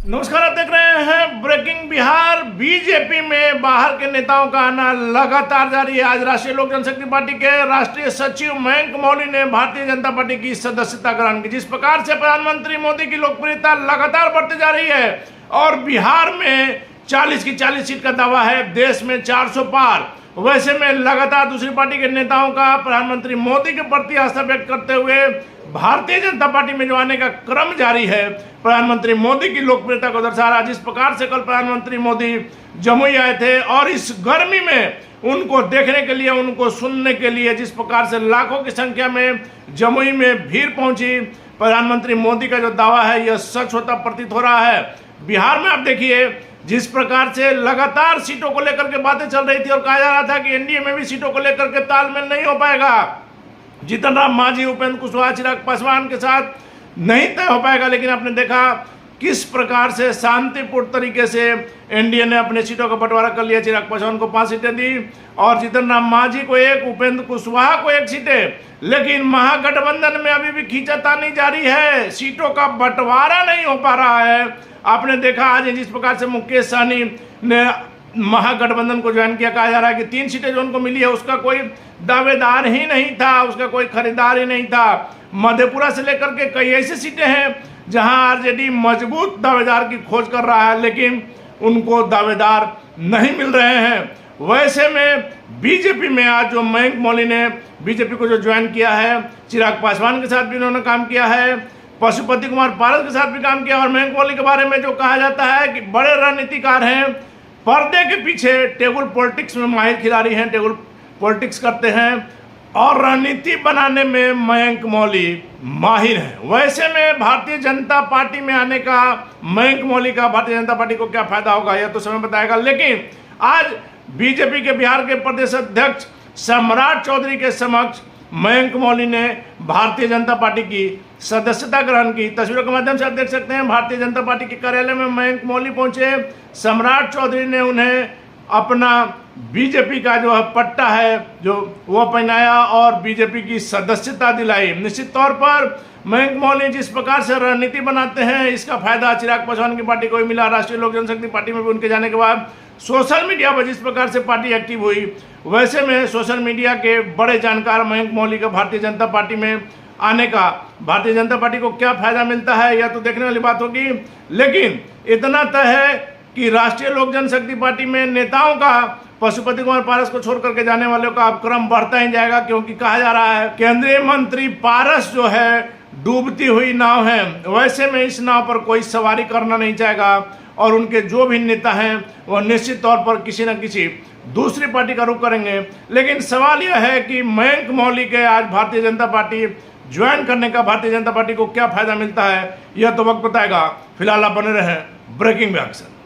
नमस्कार, आप देख रहे हैं ब्रेकिंग बिहार। बीजेपी में बाहर के नेताओं का आना लगातार जारी है। आज राष्ट्रीय लोक जनशक्ति पार्टी के राष्ट्रीय सचिव मयंक मौली ने भारतीय जनता पार्टी की सदस्यता ग्रहण की। जिस प्रकार से प्रधानमंत्री मोदी की लोकप्रियता लगातार बढ़ती जा रही है और बिहार में 40 की 40 सीट का दावा है, देश में 400 पार। वैसे में लगातार दूसरी पार्टी के नेताओं का प्रधानमंत्री मोदी के प्रति आस्था व्यक्त करते हुए भारतीय जनता पार्टी में जो आने का क्रम जारी है, प्रधानमंत्री मोदी की लोकप्रियता को दर्शा रहा। जिस प्रकार से कल प्रधानमंत्री मोदी जमुई आए थे और इस गर्मी में उनको देखने के लिए, उनको सुनने के लिए जिस प्रकार से लाखों की संख्या में जमुई में भीड़ पहुंची, प्रधानमंत्री मोदी का जो दावा है यह सच होता प्रतीत हो रहा है। बिहार में आप देखिए जिस प्रकार से लगातार सीटों को लेकर के बातें चल रही थी और कहा जा रहा था कि एनडीए में भी सीटों को लेकर के तालमेल नहीं हो पाएगा, जीतन राम मांझी, उपेंद्र कुशवाहा, चिराग पासवान के साथ नहीं तय हो पाएगा। लेकिन आपने देखा किस प्रकार से शांतिपूर्ण तरीके से एनडीए ने अपने सीटों का बंटवारा कर लिया। चिराग पासवान को 5 सीटें दी और जीतन राम मांझी को 1, उपेंद्र कुशवाहा को 1 सीटें। लेकिन महागठबंधन में अभी भी खींचातानी जारी है, सीटों का बंटवारा नहीं हो पा रहा है। आपने देखा आज जिस प्रकार से मुकेश सहनी ने महागठबंधन को ज्वाइन किया, कहा जा रहा है कि 3 सीटें जो उनको मिली है उसका कोई दावेदार ही नहीं था, उसका कोई खरीदार ही नहीं था। मधेपुरा से लेकर के कई ऐसी सीटें हैं जहां आरजेडी मजबूत दावेदार की खोज कर रहा है, लेकिन उनको दावेदार नहीं मिल रहे हैं। वैसे में बीजेपी में आज जो मयंक मौली ने बीजेपी को जो ज्वाइन किया है, चिराग पासवान के साथ भी उन्होंने काम किया है, पशुपति कुमार पारस के साथ भी काम किया। और मयंक मौली के बारे में जो कहा जाता है कि बड़े रणनीतिकार हैं, पर्दे के पीछे टेबल पॉलिटिक्स में माहिर खिलाड़ी हैं, टेबल पॉलिटिक्स करते हैं और रणनीति बनाने में मयंक मौली माहिर हैं। वैसे में भारतीय जनता पार्टी में आने का मयंक मौली का भारतीय जनता पार्टी को क्या फायदा होगा यह तो समय बताएगा। लेकिन आज बीजेपी के बिहार के प्रदेश अध्यक्ष सम्राट चौधरी के समक्ष मयंक मौली ने भारतीय जनता पार्टी की सदस्यता ग्रहण की। तस्वीरों के माध्यम से आप देख सकते हैं भारतीय जनता पार्टी के कार्यालय में मयंक मौली पहुंचे। सम्राट चौधरी ने उन्हें अपना बीजेपी का जो पट्टा है जो वो पहनाया और बीजेपी की सदस्यता दिलाई। निश्चित तौर पर मयंक मौली जिस प्रकार से रणनीति बनाते हैं, इसका फायदा चिराग पासवान की पार्टी को भी मिला। राष्ट्रीय लोक जनशक्ति पार्टी में भी उनके जाने के बाद सोशल मीडिया पर जिस प्रकार से पार्टी एक्टिव हुई, वैसे में सोशल मीडिया के बड़े जानकार मयंक मौली का भारतीय जनता पार्टी में आने का भारतीय जनता पार्टी को क्या फायदा मिलता है यह तो देखने वाली बात होगी। लेकिन इतना तय है कि राष्ट्रीय लोक जनशक्ति पार्टी में नेताओं का पशुपति कुमार पारस को छोड़ करके जाने वालों का अब क्रम बढ़ता ही जाएगा, क्योंकि कहा जा रहा है केंद्रीय मंत्री पारस जो है डूबती हुई नाव है। वैसे में इस नाव पर कोई सवारी करना नहीं चाहेगा और उनके जो भी नेता हैं वह निश्चित तौर पर किसी न किसी दूसरी पार्टी का रुख करेंगे। लेकिन सवाल यह है कि मयंक मौली के आज भारतीय जनता पार्टी ज्वाइन करने का भारतीय जनता पार्टी को क्या फायदा मिलता है यह तो वक्त बताएगा। फिलहाल आप बने रहें ब्रेकिंग बिहार के साथ।